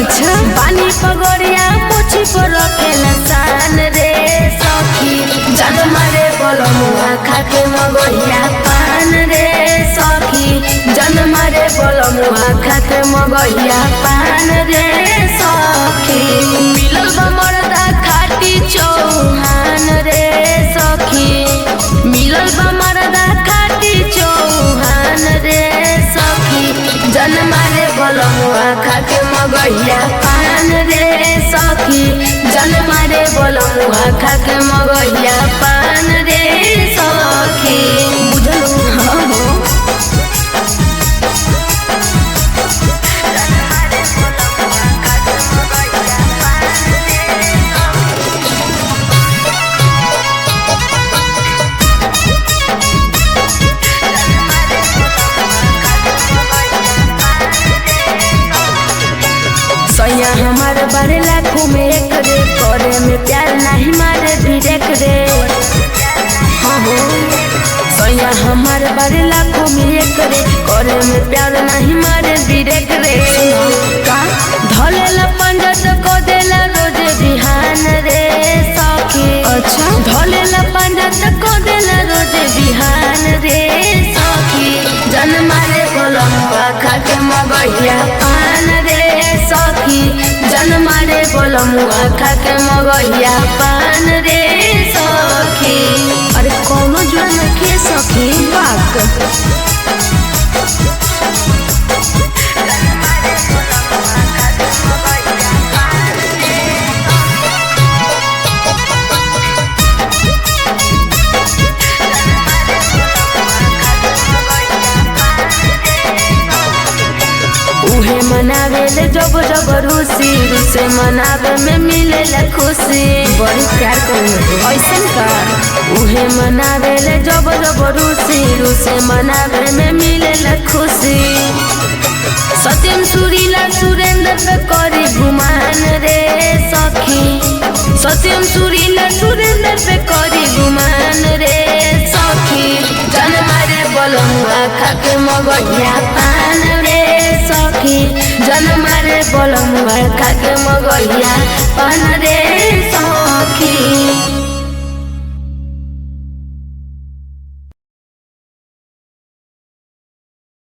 अच्छा पानी पगड़िया पोछी पर रखेला सान रे सखी जन मारे बलमुआ खाके मगहिया पान रे सखी जन मारे बलमुआ खाके मगहिया पान रे सखी मिलल बा मरदा खाटी चौहान रे सखी मिलल बा मरदा खाटी चौहान रे सखी जन मारे बलमुआ खाके मगहिया पान रे सखी जन मारे बलमुआ खाके मगहिया पान रे सखी बुझलू हो सैया हमार बड़े लाखों में एक रे करे में प्यार नहीं मारे भिड़क रे हाँ हो सैया हमार बड़े लाखों में एक रे करे में प्यार नहीं मारे भिड़क रे का धलेला पंजत को देला रोज बिहान रे सखी अच्छा धलेला पंजत को देला रोज बिहान रे सखी जन मारे बलमुआ खाके मगहिया पान रे सखी जन मारे बलमुआ खाके मगहिया पान रे सखी अरे कौनो जुड़ा नखे सखी बाक उहे मनावेले जब जब रूसी रूसे मनावे में मिलेला खुशी बड़ी प्यार करेंगे ऐसन का उहे मनावेले जब जब रूसी रूसे मनावे में मिलेला खुशी सत्यम सुरीला सुरेंद्र पे करी गुमान रे सखी सत्यम सुरीला सुरेंद्र पे करी गुमान रे सखी जन मारे बलमुआ खाके मगहिया पान रे सखी जन मारे बलमुआ खाके मगहिया पान